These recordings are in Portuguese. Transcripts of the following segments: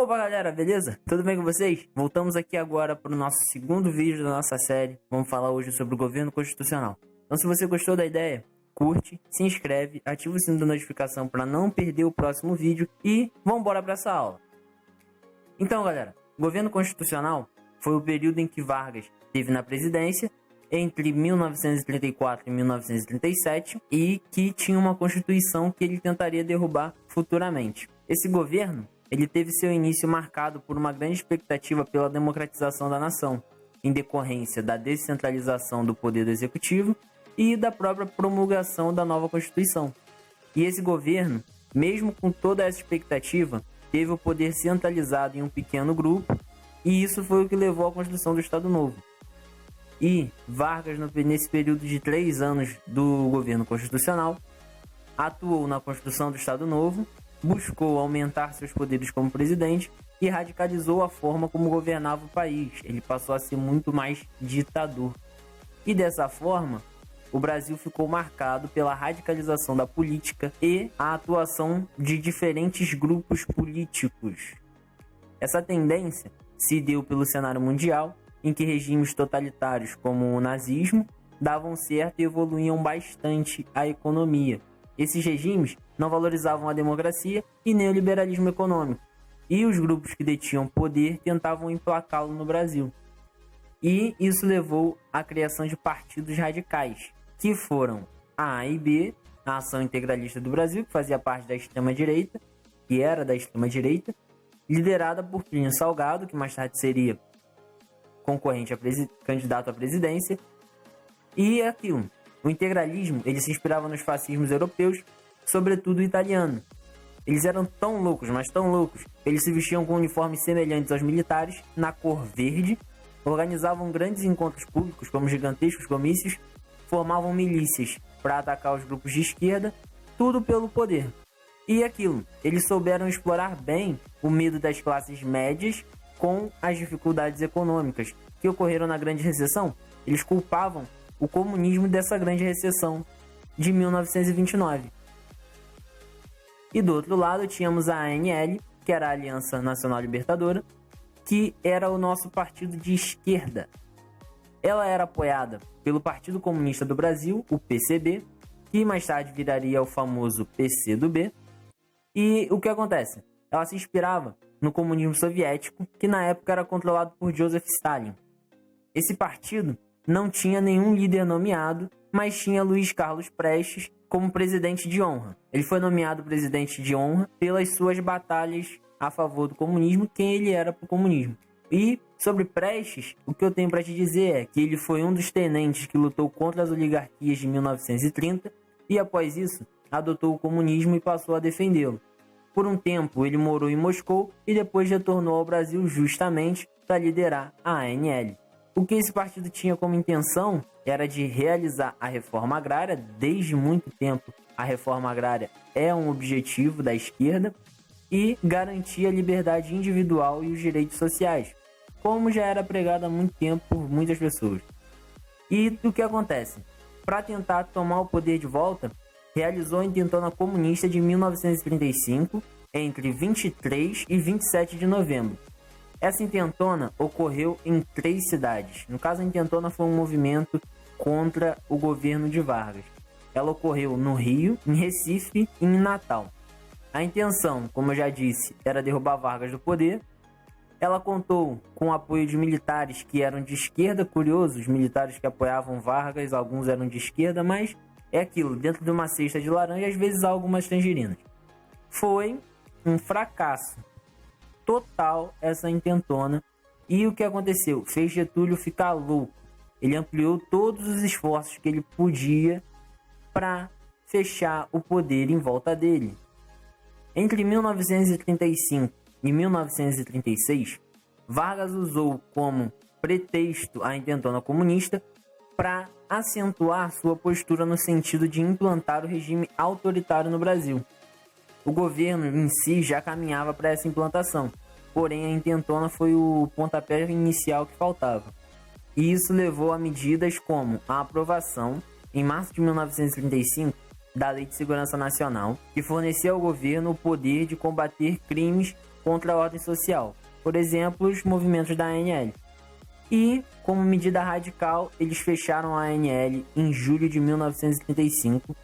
Opa galera, beleza? Tudo bem com vocês? Voltamos aqui agora para o nosso segundo vídeo da nossa série. Vamos falar hoje sobre o governo constitucional. Então se você gostou da ideia, curte, se inscreve, ativa o sino da notificação para não perder o próximo vídeo e vamos embora para essa aula. Então galera, o governo constitucional foi o período em que Vargas esteve na presidência entre 1934 e 1937 e que tinha uma constituição que ele tentaria derrubar futuramente. Esse governo ele teve seu início marcado por uma grande expectativa pela democratização da nação, em decorrência da descentralização do poder do executivo e da própria promulgação da nova Constituição. E esse governo, mesmo com toda essa expectativa, teve o poder centralizado em um pequeno grupo, e isso foi o que levou à construção do Estado Novo. E Vargas, nesse período de 3 anos do governo constitucional, atuou na construção do Estado Novo, buscou aumentar seus poderes como presidente e radicalizou a forma como governava o país. Ele passou a ser muito mais ditador. E dessa forma, o Brasil ficou marcado pela radicalização da política e a atuação de diferentes grupos políticos. Essa tendência se deu pelo cenário mundial, em que regimes totalitários como o nazismo davam certo e evoluíam bastante a economia. Esses regimes não valorizavam a democracia e nem o liberalismo econômico, e os grupos que detinham poder tentavam emplacá-lo no Brasil. E isso levou à criação de partidos radicais, que foram a AIB, a Ação Integralista do Brasil, que fazia parte da extrema-direita, que era da extrema-direita, liderada por Plínio Salgado, que mais tarde seria concorrente candidato à presidência, e aquilo. O integralismo ele se inspirava nos fascismos europeus, sobretudo o italiano. Eles eram tão loucos, mas tão loucos, que eles se vestiam com uniformes semelhantes aos militares, na cor verde, organizavam grandes encontros públicos, como gigantescos comícios, formavam milícias para atacar os grupos de esquerda, tudo pelo poder. E aquilo, eles souberam explorar bem o medo das classes médias com as dificuldades econômicas que ocorreram na Grande Recessão. Eles culpavam o comunismo dessa grande recessão de 1929. E do outro lado tínhamos a ANL, que era a Aliança Nacional Libertadora, que era o nosso partido de esquerda. Ela era apoiada pelo Partido Comunista do Brasil, o PCB, que mais tarde viraria o famoso PCdoB. E o que acontece? Ela se inspirava no comunismo soviético, que na época era controlado por Joseph Stalin. Esse partido não tinha nenhum líder nomeado, mas tinha Luiz Carlos Prestes como presidente de honra. Ele foi nomeado presidente de honra pelas suas batalhas a favor do comunismo, quem ele era para o comunismo. E sobre Prestes, o que eu tenho para te dizer é que ele foi um dos tenentes que lutou contra as oligarquias de 1930 e após isso adotou o comunismo e passou a defendê-lo. Por um tempo ele morou em Moscou e depois retornou ao Brasil justamente para liderar a ANL. O que esse partido tinha como intenção era de realizar a reforma agrária. Desde muito tempo a reforma agrária é um objetivo da esquerda e garantir a liberdade individual e os direitos sociais, como já era pregado há muito tempo por muitas pessoas. E o que acontece? Para tentar tomar o poder de volta, realizou a intentona comunista de 1935 entre 23 e 27 de novembro. Essa intentona ocorreu em 3 cidades. No caso, a intentona foi um movimento contra o governo de Vargas. Ela ocorreu no Rio, em Recife e em Natal. A intenção, como eu já disse, era derrubar Vargas do poder. Ela contou com o apoio de militares que eram de esquerda. Curioso, os militares que apoiavam Vargas, alguns eram de esquerda, mas é aquilo, dentro de uma cesta de laranja, às vezes há algumas tangerinas. Foi um fracasso total essa intentona. E o que aconteceu? Fez Getúlio ficar louco. Ele ampliou todos os esforços que ele podia para fechar o poder em volta dele. Entre 1935 e 1936, Vargas usou como pretexto a intentona comunista para acentuar sua postura no sentido de implantar o regime autoritário no Brasil. O governo em si já caminhava para essa implantação, porém a intentona foi o pontapé inicial que faltava. E isso levou a medidas como a aprovação, em março de 1935, da Lei de Segurança Nacional, que fornecia ao governo o poder de combater crimes contra a ordem social, por exemplo, os movimentos da ANL. E, como medida radical, eles fecharam a ANL em julho de 1935,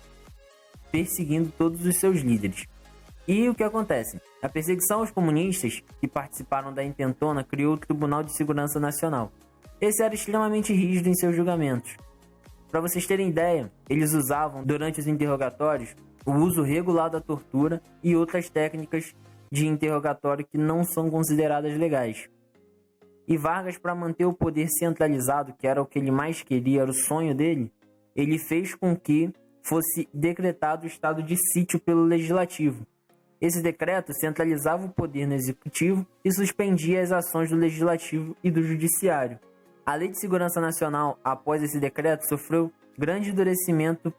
perseguindo todos os seus líderes. E o que acontece? A perseguição aos comunistas que participaram da intentona criou o Tribunal de Segurança Nacional. Esse era extremamente rígido em seus julgamentos. Para vocês terem ideia, eles usavam, durante os interrogatórios, o uso regular da tortura e outras técnicas de interrogatório que não são consideradas legais. E Vargas, para manter o poder centralizado, que era o que ele mais queria, era o sonho dele, ele fez com que fosse decretado o estado de sítio pelo Legislativo. Esse decreto centralizava o poder no Executivo e suspendia as ações do Legislativo e do Judiciário. A Lei de Segurança Nacional, após esse decreto, sofreu grande endurecimento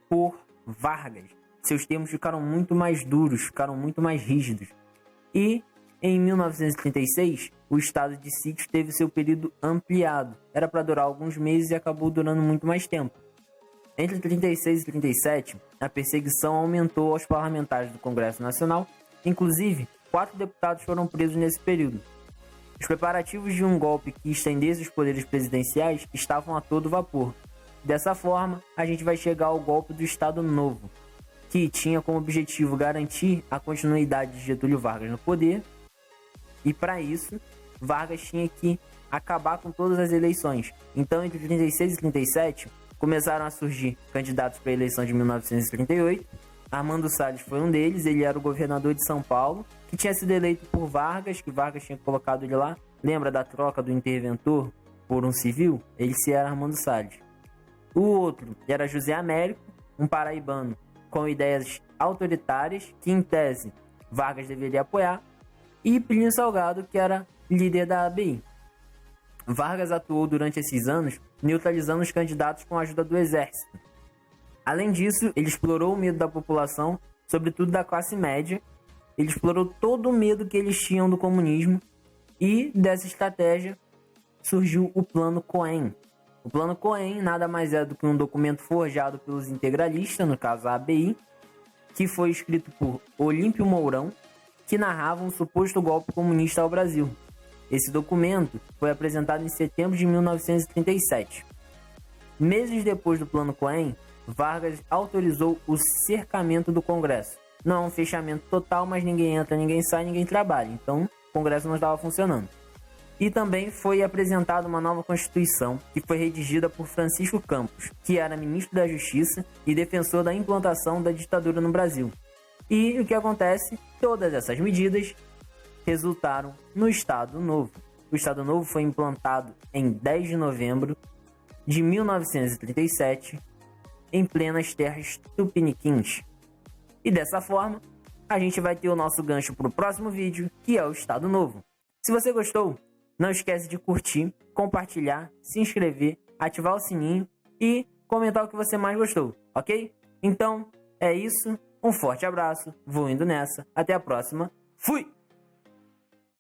por Vargas. Seus termos ficaram muito mais duros, ficaram muito mais rígidos. E, em 1936, o estado de sítio teve seu período ampliado. Era para durar alguns meses e acabou durando muito mais tempo. Entre 36 e 37, a perseguição aumentou aos parlamentares do Congresso Nacional. Inclusive, 4 deputados foram presos nesse período. Os preparativos de um golpe que estendesse os poderes presidenciais estavam a todo vapor. Dessa forma, a gente vai chegar ao golpe do Estado Novo, que tinha como objetivo garantir a continuidade de Getúlio Vargas no poder. E para isso, Vargas tinha que acabar com todas as eleições. Então, entre 36 e 37, começaram a surgir candidatos para a eleição de 1938. Armando Salles foi um deles, ele era o governador de São Paulo, que tinha sido eleito por Vargas, que Vargas tinha colocado ele lá. Lembra da troca do interventor por um civil? Esse era Armando Salles. O outro era José Américo, um paraibano com ideias autoritárias, que em tese Vargas deveria apoiar, e Plínio Salgado, que era líder da ABI. Vargas atuou durante esses anos neutralizando os candidatos com a ajuda do exército. Além disso, ele explorou o medo da população, sobretudo da classe média. Ele explorou todo o medo que eles tinham do comunismo, e dessa estratégia surgiu o Plano Cohen. O Plano Cohen nada mais é do que um documento forjado pelos integralistas, no caso a ABI, que foi escrito por Olímpio Mourão, que narrava um suposto golpe comunista ao Brasil. Esse documento foi apresentado em setembro de 1937. Meses depois do Plano Cohen, Vargas autorizou o cercamento do Congresso. Não é um fechamento total, mas ninguém entra, ninguém sai, ninguém trabalha. Então, o Congresso não estava funcionando. E também foi apresentada uma nova Constituição, que foi redigida por Francisco Campos, que era ministro da Justiça e defensor da implantação da ditadura no Brasil. E o que acontece? Todas essas medidas resultaram no Estado Novo. O Estado Novo foi implantado em 10 de novembro de 1937, em plenas terras tupiniquins. E dessa forma, a gente vai ter o nosso gancho para o próximo vídeo, que é o Estado Novo. Se você gostou, não esquece de curtir, compartilhar, se inscrever, ativar o sininho e comentar o que você mais gostou, ok? Então, é isso. Um forte abraço, vou indo nessa. Até a próxima. Fui!